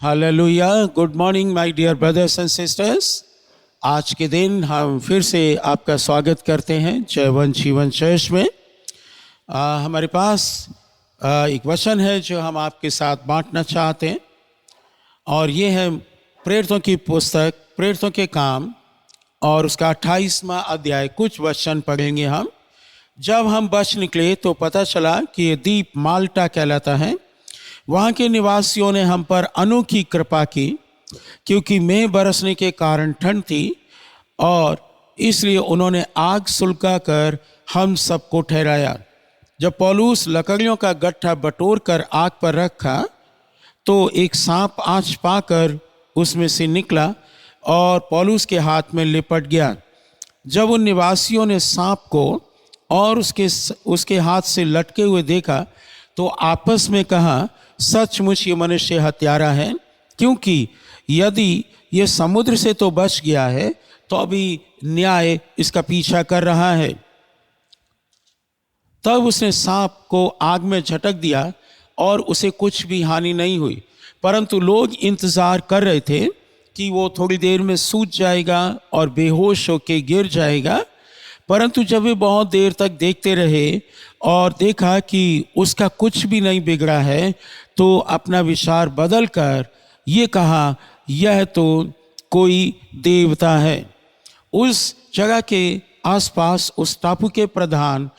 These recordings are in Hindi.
Hallelujah. Good morning my dear brothers and sisters. आज के दिन हम फिर से आपका स्वागत करते हैं जयवंत जीवन चर्च में। हमारे पास एक वचन है जो हम आपके साथ बांटना चाहते हैं, और ये है प्रेरितों की पुस्तक प्रेरितों के काम और उसका 28वां अध्याय। कुछ वचन पढ़ेंगे हम। जब हम बच निकले तो पता चला कि ये द्वीप माल्टा कहलाता है। वहाँ के निवासियों ने हम पर अनोखी कृपा की, क्योंकि मेघ बरसने के कारण ठंड थी, और इसलिए उन्होंने आग सुलगा कर हम सबको ठहराया। जब पौलुस लकड़ियों का गट्ठा बटोर कर आग पर रखा तो एक सांप आँच पाकर उसमें से निकला और पौलुस के हाथ में लिपट गया। जब उन निवासियों ने सांप को और उसके हाथ से लटके हुए देखा तो आपस में कहा, सचमुच ये मनुष्य हत्यारा है, क्योंकि यदि ये समुद्र से तो बच गया है तो अभी न्याय इसका पीछा कर रहा है। तब उसने सांप को आग में झटक दिया और उसे कुछ भी हानि नहीं हुई, परंतु लोग इंतजार कर रहे थे कि वो थोड़ी देर में सूझ जाएगा और बेहोश होकर गिर जाएगा। परंतु जब वे बहुत देर तक देखते रहे और देखा कि उसका कुछ भी नहीं बिगड़ा है, तो अपना विचार बदल कर ये कहा, यह तो कोई देवता है। उस जगह के आसपास उस टापू के प्रधान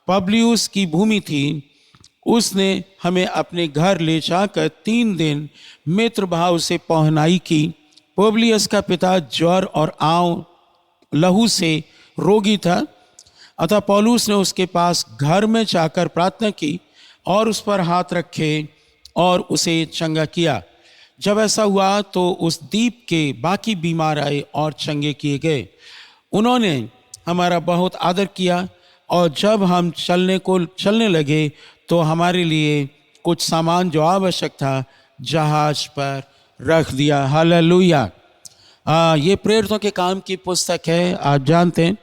पब्लियुस की भूमि थी। उसने हमें अपने घर ले जाकर 3 दिन मित्र भाव से पहुनाई की। पब्लियस का पिता ज्वर और आंव लहू से रोगी था, अतः पौलुस ने उसके पास घर में जाकर प्रार्थना की और उस पर हाथ रखे और उसे चंगा किया। जब ऐसा हुआ तो उस द्वीप के बाकी बीमार आए और चंगे किए गए। उन्होंने हमारा बहुत आदर किया, और जब हम चलने लगे तो हमारे लिए कुछ सामान जो आवश्यक था जहाज पर रख दिया। हालेलुया। ये प्रेरितों के काम की पुस्तक है। आप जानते हैं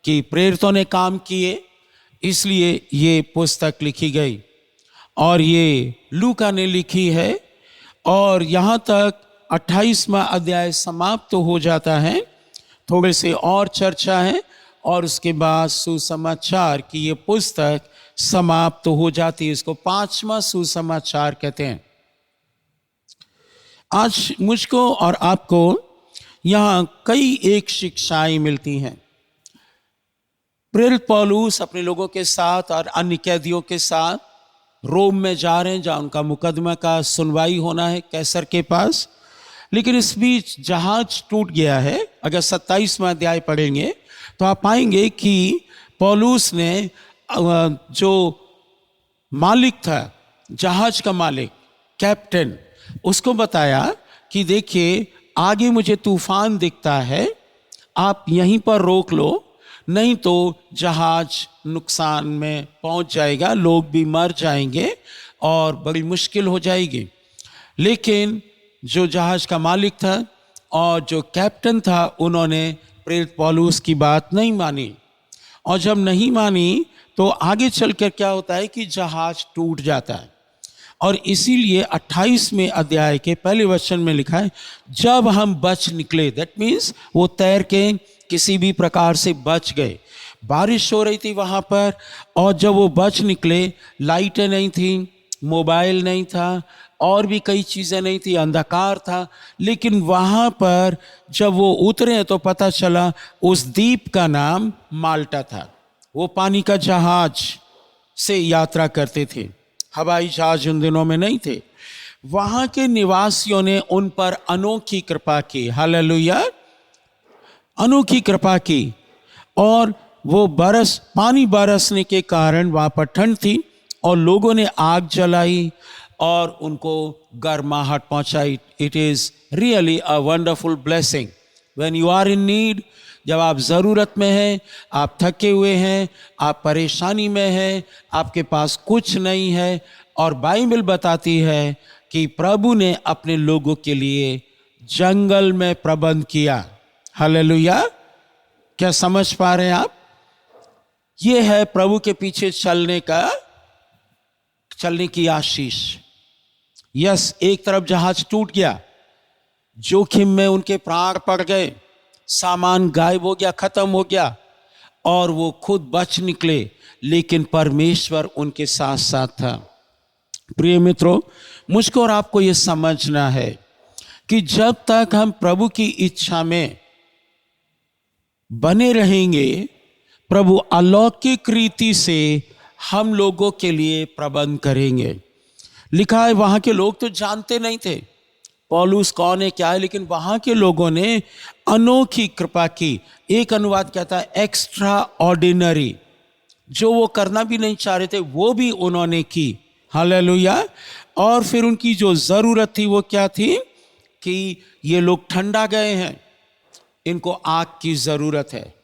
कि प्रेरितों ने काम किए, इसलिए ये पुस्तक लिखी गई, और ये लूका ने लिखी है। और यहाँ तक 28वां अध्याय समाप्त तो हो जाता है। थोड़े से और चर्चा है और उसके बाद सुसमाचार की ये पुस्तक समाप्त तो हो जाती है। इसको 5वां सुसमाचार कहते हैं। आज मुझको और आपको यहाँ कई एक शिक्षाएं मिलती हैं। प्रेरित पौलुस अपने लोगों के साथ और अन्य कैदियों के साथ रोम में जा रहे हैं, जहाँ उनका मुकदमा का सुनवाई होना है कैसर के पास। लेकिन इस बीच जहाज टूट गया है। अगर 27वां अध्याय पढ़ेंगे तो आप पाएंगे कि पौलुस ने जो मालिक था, जहाज का मालिक, कैप्टन, उसको बताया कि देखिए आगे मुझे तूफान दिखता है, आप यहीं पर रोक लो, नहीं तो जहाज नुकसान में पहुंच जाएगा, लोग भी मर जाएंगे और बड़ी मुश्किल हो जाएगी। लेकिन जो जहाज का मालिक था और जो कैप्टन था, उन्होंने प्रेरित पौलुस की बात नहीं मानी, और जब नहीं मानी तो आगे चलकर क्या होता है कि जहाज टूट जाता है। और इसीलिए 28वें अध्याय के पहले वचन में लिखा है, जब हम बच निकले, दैट मीन्स वो तैर के किसी भी प्रकार से बच गए। बारिश हो रही थी वहाँ पर, और जब वो बच निकले, लाइटें नहीं थी, मोबाइल नहीं था, और भी कई चीज़ें नहीं थी, अंधकार था। लेकिन वहाँ पर जब वो उतरे तो पता चला उस द्वीप का नाम माल्टा था। वो पानी का जहाज से यात्रा करते थे, हवाई जहाज उन दिनों में नहीं थे। वहाँ के निवासियों ने उन पर अनोखी कृपा की। हालेलुया। अनोखी कृपा की, और वो पानी बरसने के कारण वहाँ पर ठंड थी, और लोगों ने आग जलाई और उनको गर्माहट पहुँचाई। It is really a wonderful blessing when you are in need. जब आप ज़रूरत में हैं, आप थके हुए हैं, आप परेशानी में हैं, आपके पास कुछ नहीं है, और बाइबल बताती है कि प्रभु ने अपने लोगों के लिए जंगल में प्रबंध किया। हालेलुया। क्या समझ पा रहे हैं आप? ये है प्रभु के पीछे चलने की आशीष। यस, एक तरफ जहाज टूट गया, जोखिम में उनके प्राण पड़ गए, सामान गायब हो गया, खत्म हो गया, और वो खुद बच निकले, लेकिन परमेश्वर उनके साथ साथ था। प्रिय मित्रों, मुझको और आपको ये समझना है कि जब तक हम प्रभु की इच्छा में बने रहेंगे, प्रभु अलौकिक रीति से हम लोगों के लिए प्रबंध करेंगे। लिखा है वहां के लोग तो जानते नहीं थे पौलुस कौन है, क्या है, लेकिन वहां के लोगों ने अनोखी कृपा की। एक अनुवाद कहता है एक्स्ट्रा ऑर्डिनरी, जो वो करना भी नहीं चाह रहे थे वो भी उन्होंने की। हालेलुया। और फिर उनकी जो जरूरत थी वो क्या थी कि ये लोग ठंडा गए हैं, इनको आग की जरूरत है,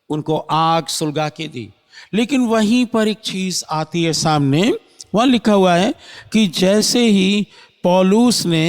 उनको आग सुलगा के दी। लेकिन वहीं पर एक चीज आती है सामने, वहां लिखा हुआ है कि जैसे ही पौलुस ने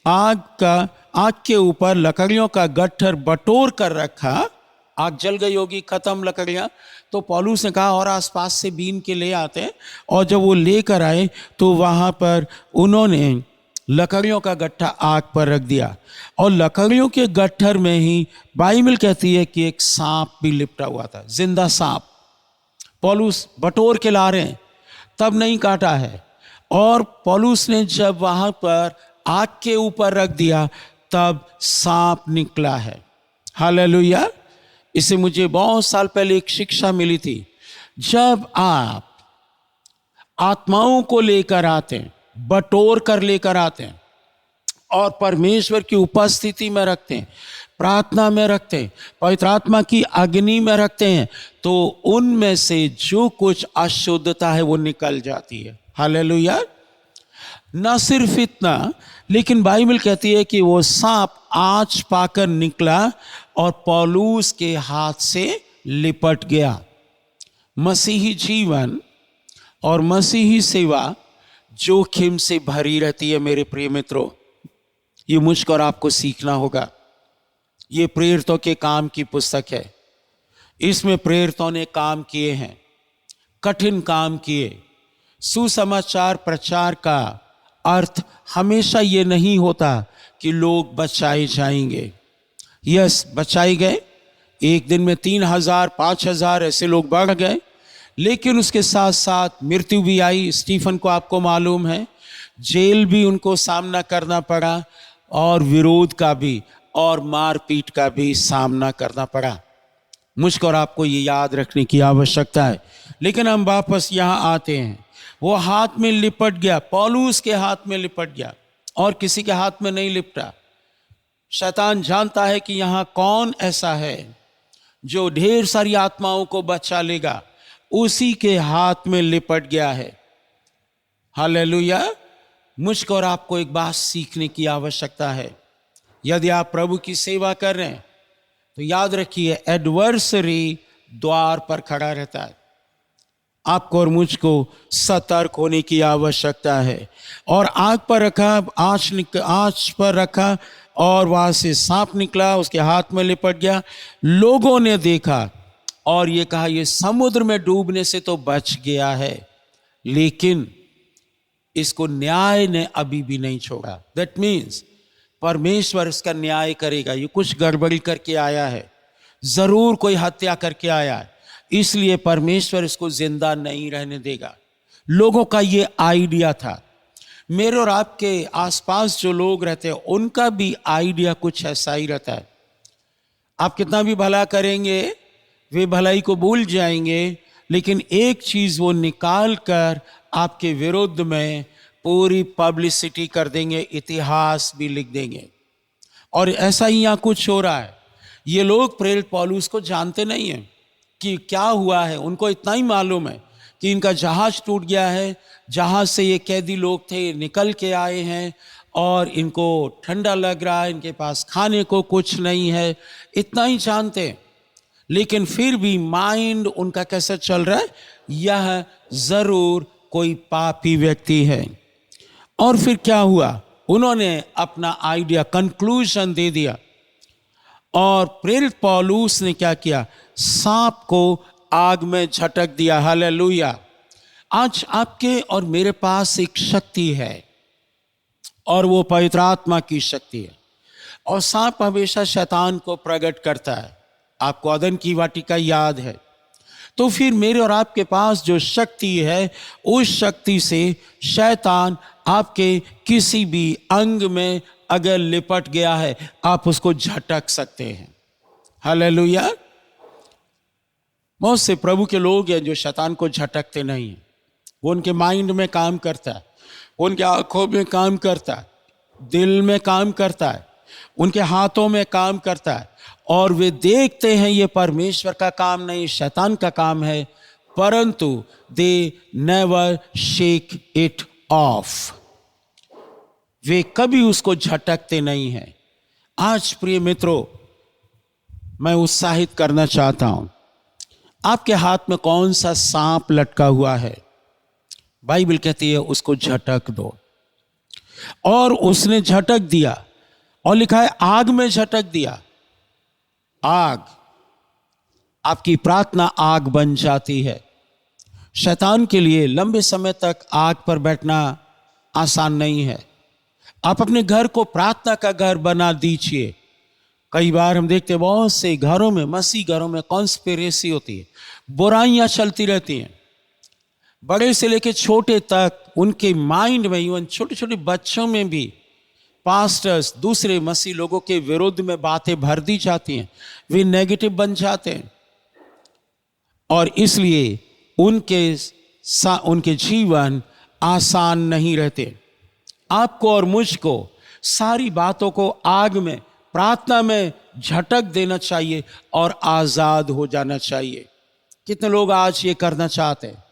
आग के ऊपर लकड़ियों का गट्ठर बटोर कर रखा, आग जल गई होगी, खत्म लकड़ियां, तो पौलुस ने कहा और आसपास से बीन के ले आते हैं। और जब वो लेकर आए तो वहां पर उन्होंने लकड़ियों का गट्ठा आग पर रख दिया, और लकड़ियों के गट्ठर में ही बाइबल कहती है कि एक सांप भी लिपटा हुआ था, जिंदा सांप। पौलुस बटोर के ला रहे हैं, तब नहीं काटा है, और पौलुस ने जब वहां पर आग के ऊपर रख दिया तब सांप निकला है। हालेलुया। इसे मुझे बहुत साल पहले एक शिक्षा मिली थी। जब आप आत्माओं को लेकर आते हैं, बटोर कर लेकर आते हैं और परमेश्वर की उपस्थिति में रखते हैं, प्रार्थना में रखते हैं, पवित्र आत्मा की अग्नि में रखते हैं, तो उनमें से जो कुछ अशुद्धता है वो निकल जाती है। हालेलुया। न सिर्फ इतना, लेकिन बाइबल कहती है कि वो सांप आँच पाकर निकला और पौलुस के हाथ से लिपट गया। मसीही जीवन और मसीही सेवा जोखिम से भरी रहती है मेरे प्रिय मित्रों। ये मुझको और आपको सीखना होगा। ये प्रेरितों के काम की पुस्तक है। इसमें प्रेरितों ने काम किए हैं, कठिन काम किए। सुसमाचार प्रचार का अर्थ हमेशा ये नहीं होता कि लोग बचाए जाएंगे। यस, बचाए गए, एक दिन में 3,000 5,000 ऐसे लोग बढ़ गए, लेकिन उसके साथ साथ मृत्यु भी आई। स्टीफन को आपको मालूम है, जेल भी उनको सामना करना पड़ा, और विरोध का भी और मारपीट का भी सामना करना पड़ा। मुझको और आपको ये याद रखने की आवश्यकता है। लेकिन हम वापस यहाँ आते हैं। वो हाथ में लिपट गया, पौलुस के हाथ में लिपट गया, और किसी के हाथ में नहीं लिपटा। शैतान जानता है कि यहाँ कौन ऐसा है जो ढेर सारी आत्माओं को बचा लेगा, उसी के हाथ में लिपट गया है। हालेलुया। मुझको और आपको एक बात सीखने की आवश्यकता है। यदि आप प्रभु की सेवा कर रहे हैं तो याद रखिए, एडवर्सरी द्वार पर खड़ा रहता है। आपको और मुझको सतर्क होने की आवश्यकता है। और आग पर रखा, आँच पर रखा, और वहां से सांप निकला, उसके हाथ में लिपट गया। लोगों ने देखा और ये कहा ये समुद्र में डूबने से तो बच गया है, लेकिन इसको न्याय ने अभी भी नहीं छोड़ा। दैट मीन्स परमेश्वर इसका न्याय करेगा। ये कुछ गड़बड़ी करके आया है, जरूर कोई हत्या करके आया है, इसलिए परमेश्वर इसको जिंदा नहीं रहने देगा। लोगों का ये आइडिया था। मेरे और आपके आसपास जो लोग रहते हैं उनका भी आइडिया कुछ ऐसा ही रहता है। आप कितना भी भला करेंगे वे भलाई को भूल जाएंगे, लेकिन एक चीज वो निकाल कर आपके विरुद्ध में पूरी पब्लिसिटी कर देंगे, इतिहास भी लिख देंगे। और ऐसा ही यहाँ कुछ हो रहा है। ये लोग प्रेरित पौलुस को जानते नहीं हैं कि क्या हुआ है। उनको इतना ही मालूम है कि इनका जहाज टूट गया है, जहाज से ये कैदी लोग थे निकल के आए हैं, और इनको ठंडा लग रहा है, इनके पास खाने को कुछ नहीं है, इतना ही जानते हैं। लेकिन फिर भी माइंड उनका कैसा चल रहा है, यह जरूर कोई पापी व्यक्ति है। और फिर क्या हुआ, उन्होंने अपना आइडिया कंक्लूजन दे दिया, और प्रेरित पौलुस ने क्या किया, सांप को आग में झटक दिया। हालेलुया। आज आपके और मेरे पास एक शक्ति है, और वो पवित्र आत्मा की शक्ति है। और सांप हमेशा शैतान को प्रकट करता है। आपको अदन की वाटिका याद है। तो फिर मेरे और आपके पास जो शक्ति है, उस शक्ति से शैतान आपके किसी भी अंग में अगर लिपट गया है, आप उसको झटक सकते हैं। हालेलुया। बहुत से प्रभु के लोग हैं जो शैतान को झटकते नहीं हैं। वो उनके माइंड में काम करता है, उनके आंखों में काम करता है, दिल में काम करता है, उनके हाथों में काम करता है, और वे देखते हैं ये परमेश्वर का काम नहीं, शैतान का काम है, परंतु they never shake it off. वे कभी उसको झटकते नहीं हैं। आज प्रिय मित्रों, मैं उत्साहित करना चाहता हूं, आपके हाथ में कौन सा सांप लटका हुआ है, बाइबल कहती है उसको झटक दो। और उसने झटक दिया, और लिखा है आग में झटक दिया। आग, आपकी प्रार्थना आग बन जाती है। शैतान के लिए लंबे समय तक आग पर बैठना आसान नहीं है। आप अपने घर को प्रार्थना का घर बना दीजिए। कई बार हम देखते हैं बहुत से घरों में, मसीह घरों में कॉन्स्पिरेसी होती है, बुराइयां चलती रहती हैं। बड़े से लेकर छोटे तक उनके माइंड में, इवन छोटे छोटे बच्चों में भी पास्टर्स दूसरे मसीह लोगों के विरुद्ध में बातें भर दी जाती हैं। वे नेगेटिव बन जाते हैं, और इसलिए उनके जीवन आसान नहीं रहते। आपको और मुझको सारी बातों को आग में, प्रार्थना में झटक देना चाहिए और आजाद हो जाना चाहिए। कितने लोग आज ये करना चाहते हैं?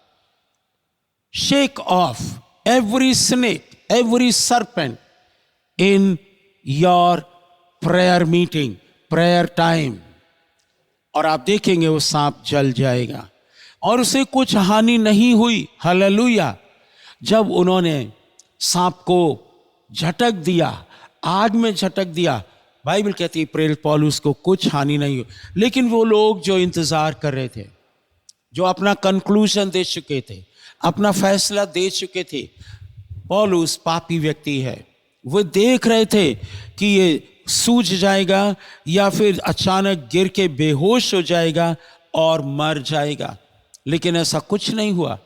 Shake off every snake, every serpent in your prayer meeting, prayer time, और आप देखेंगे वो सांप जल जाएगा और उसे कुछ हानि नहीं हुई। हालेलुया। जब उन्होंने सांप को झटक दिया, आग में झटक दिया, बाइबल कहती है प्रेरित पौलुस को कुछ हानि नहीं हुई। लेकिन वो लोग जो इंतजार कर रहे थे, जो अपना कंक्लूजन दे चुके थे, अपना फैसला दे चुके थे, पौलुस पापी व्यक्ति है, वो देख रहे थे कि ये सूझ जाएगा या फिर अचानक गिर के बेहोश हो जाएगा और मर जाएगा, लेकिन ऐसा कुछ नहीं हुआ।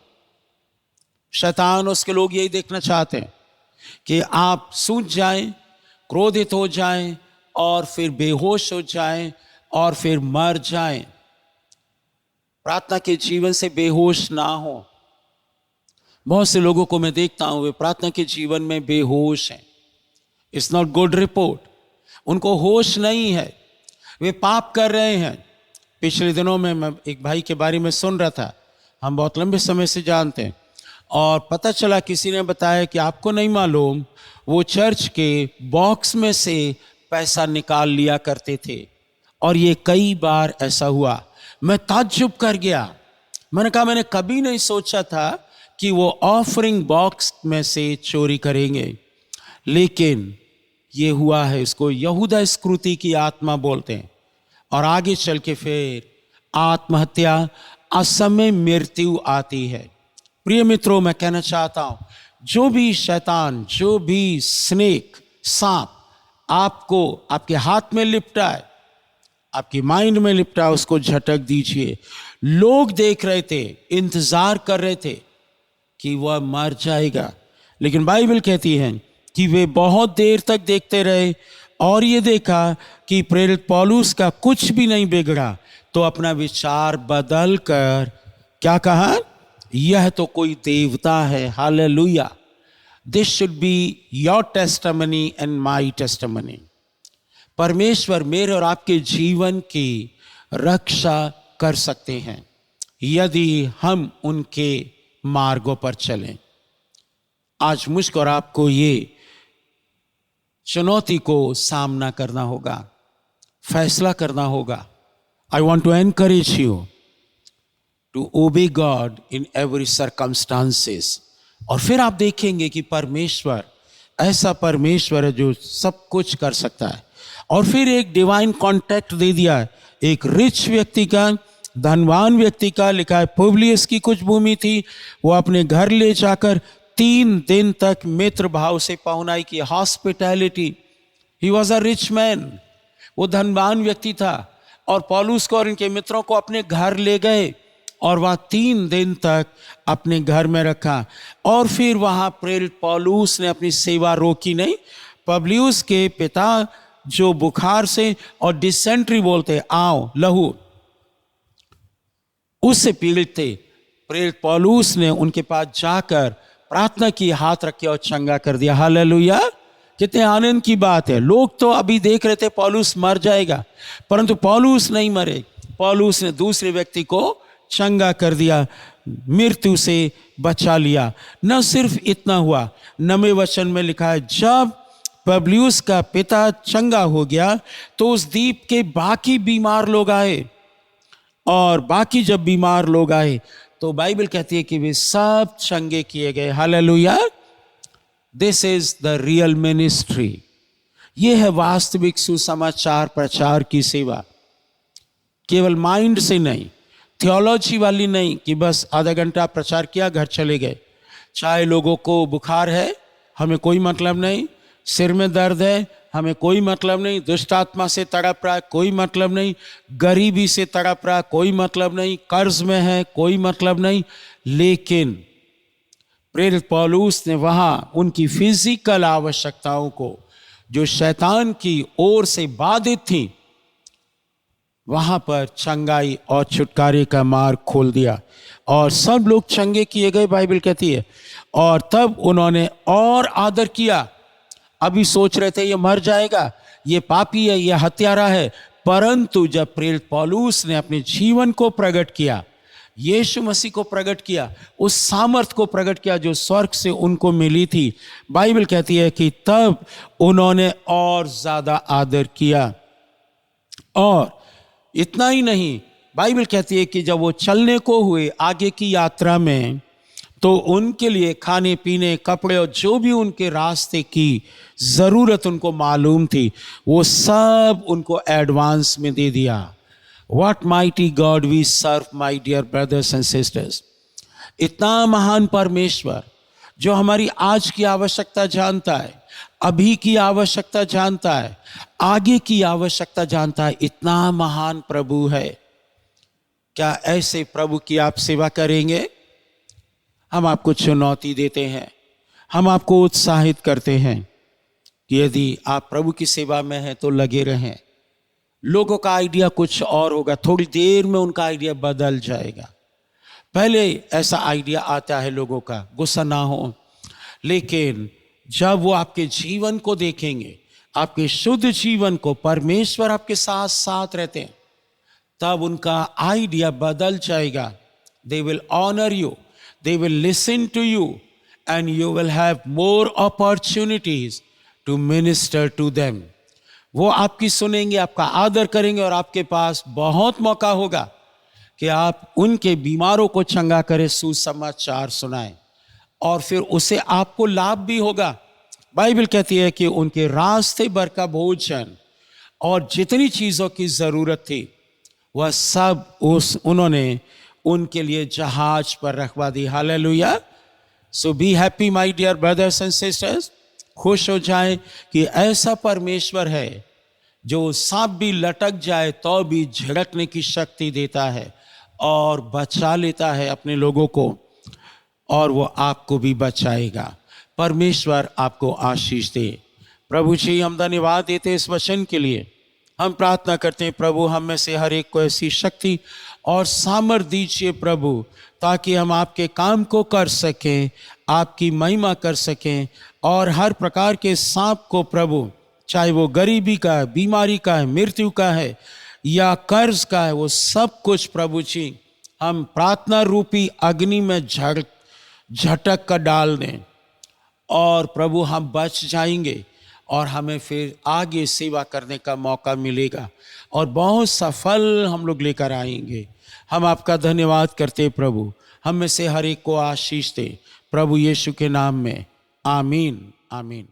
शैतान, उसके लोग यही देखना चाहते हैं कि आप सूझ जाएं, क्रोधित हो जाएं और फिर बेहोश हो जाएं और फिर मर जाएं। प्रार्थना के जीवन से बेहोश ना हो। बहुत से लोगों को मैं देखता हूं, वे प्रार्थना के जीवन में बेहोश हैं। It's not good report. उनको होश नहीं है, वे पाप कर रहे हैं। पिछले दिनों में मैं एक भाई के बारे में सुन रहा था, हम बहुत लंबे समय से जानते हैं, और पता चला किसी ने बताया कि आपको नहीं मालूम, वो चर्च के बॉक्स में से पैसा निकाल लिया करते थे, और ये कई बार ऐसा हुआ। मैं ताज्जुब कर गया। मैंने कहा मैंने कभी नहीं सोचा था कि वो ऑफरिंग बॉक्स में से चोरी करेंगे, लेकिन ये हुआ है। इसको यहूदा स्क्रूति की आत्मा बोलते हैं। और आगे चल के फिर आत्महत्या, असमय मृत्यु आती है। प्रिय मित्रों, मैं कहना चाहता हूं, जो भी शैतान, जो भी स्नेक, सांप आपको आपके हाथ में लिपटा है, आपके माइंड में लिपटा है, उसको झटक दीजिए। लोग देख रहे थे, इंतजार कर रहे थे कि वह मर जाएगा, लेकिन बाइबल कहती है कि वे बहुत देर तक देखते रहे और ये देखा कि प्रेरित पौलुस का कुछ भी नहीं बिगड़ा, तो अपना विचार बदल कर क्या कहा? यह तो कोई देवता है। Hallelujah. This should be your testimony and my testimony. परमेश्वर मेरे और आपके जीवन की रक्षा कर सकते हैं यदि हम उनके मार्गों पर चलें। आज मुझको और आपको ये चुनौती को सामना करना होगा, फैसला करना होगा। I want to encourage you to obey God in every circumstances. और फिर आप देखेंगे कि परमेश्वर ऐसा परमेश्वर है जो सब कुछ कर सकता है। और फिर एक डिवाइन कॉन्टैक्ट दे दिया है, एक रिच व्यक्ति का, धनवान व्यक्ति का। लिखा है पुबलियस की कुछ भूमि थी, वो अपने घर ले जाकर 3 दिन तक मित्र भाव से पहुनाई की, hospitality. He was a rich man, वो धनवान व्यक्ति था, और पौलुस को और इनके मित्रों को अपने घर ले गए और वहाँ 3 दिन तक अपने घर में रखा। और फिर वहाँ प्रेरित पौलुस ने अपनी सेवा रोकी नहीं। पबलियुस के पिता जो बुखार से और डिसेंट्री बोलते आओ लहू, उससे पीड़ित थे, प्रेरित पौलुस ने उनके पास जाकर प्रार्थना की, हाथ रख के और चंगा कर दिया। हालेलुया! कितने आनंद की बात है। लोग तो अभी देख रहे थे पौलुस मर जाएगा, परंतु पौलुस नहीं मरे। पौलुस ने दूसरे व्यक्ति को चंगा कर दिया, मृत्यु से बचा लिया। न सिर्फ इतना हुआ, 9वें वचन में लिखा है, जब पबलियुस का पिता चंगा हो गया तो उस द्वीप के बाकी बीमार लोग आए, और बाकी जब बीमार लोग आए तो बाइबल कहती है कि वे सब चंगे किए गए। Hallelujah! This is the real ministry. ये है वास्तविक सुसमाचार प्रचार की सेवा। केवल माइंड से नहीं, थियोलॉजी वाली नहीं कि बस आधा घंटा प्रचार किया घर चले गए। चाहे लोगों को बुखार है, हमें कोई मतलब नहीं, सिर में दर्द है, हमें कोई मतलब नहीं, दुष्ट आत्मा से तड़प रहा है, कोई मतलब नहीं, गरीबी से तड़प रहा है, कोई मतलब नहीं, कर्ज में है, कोई मतलब नहीं। लेकिन प्रेरित पौलुस ने वहां उनकी फिजिकल आवश्यकताओं को, जो शैतान की ओर से बाधित थी, वहां पर चंगाई और छुटकारे का मार्ग खोल दिया, और सब लोग चंगे किए गए, बाइबल कहती है। और तब उन्होंने और आदर किया। अभी सोच रहे थे ये मर जाएगा, ये पापी है, ये हत्यारा है, परंतु जब प्रेरित पौलुस ने अपने जीवन को प्रकट किया, यीशु मसीह को प्रकट किया, उस सामर्थ को प्रकट किया जो स्वर्ग से उनको मिली थी, बाइबल कहती है कि तब उन्होंने और ज्यादा आदर किया। और इतना ही नहीं, बाइबल कहती है कि जब वो चलने को हुए आगे की यात्रा में, तो उनके लिए खाने पीने, कपड़े और जो भी उनके रास्ते की जरूरत उनको मालूम थी, वो सब उनको एडवांस में दे दिया। What mighty God we serve, my dear brothers and sisters! इतना महान परमेश्वर जो हमारी आज की आवश्यकता जानता है, अभी की आवश्यकता जानता है, आगे की आवश्यकता जानता है, इतना महान प्रभु है। क्या ऐसे प्रभु की आप सेवा करेंगे? हम आपको चुनौती देते हैं, हम आपको उत्साहित करते हैं कि यदि आप प्रभु की सेवा में हैं तो लगे रहें। लोगों का आइडिया कुछ और होगा, थोड़ी देर में उनका आइडिया बदल जाएगा। पहले ऐसा आइडिया आता है लोगों का, गुस्सा ना हो, लेकिन जब वो आपके जीवन को देखेंगे, आपके शुद्ध जीवन को, परमेश्वर आपके साथ साथ रहते हैं, तब उनका आइडिया बदल जाएगा। They will honour you, they will listen to you, and you will have more opportunities to minister to them. वो आपकी सुनेंगे, आपका आदर करेंगे, और आपके पास बहुत मौका होगा कि आप उनके बीमारों को चंगा करें, सुसमाचार सुनाएं, और फिर उसे आपको लाभ भी होगा। बाइबल कहती है कि उनके रास्ते भर का भोजन और जितनी चीजों की जरूरत थी, वह सब उन्होंने उनके लिए जहाज पर रखवा दी। Hallelujah! So be happy my dear brothers and sisters. खुश हो जाएं कि ऐसा परमेश्वर है जो सांप भी लटक जाए तो भी झड़कने की शक्ति देता है और बचा लेता है अपने लोगों को, और वो आपको भी बचाएगा। परमेश्वर आपको आशीष दे। प्रभु जी, हम धन्यवाद देते हैं इस वचन के लिए। हम प्रार्थना करते हैं प्रभु, हम में से हर एक को ऐसी शक्ति और सामर्थ दीजिए प्रभु, ताकि हम आपके काम को कर सकें, आपकी महिमा कर सकें, और हर प्रकार के सांप को प्रभु, चाहे वो गरीबी का है, बीमारी का है, मृत्यु का है या कर्ज का है, वो सब कुछ प्रभु जी हम प्रार्थना रूपी अग्नि में झटक कर डाल दें, और प्रभु हम बच जाएंगे और हमें फिर आगे सेवा करने का मौका मिलेगा और बहुत सफल हम लोग लेकर आएंगे। हम आपका धन्यवाद करते प्रभु, हम में से हर एक को आशीष दे प्रभु यीशु के नाम में। आमीन, आमीन।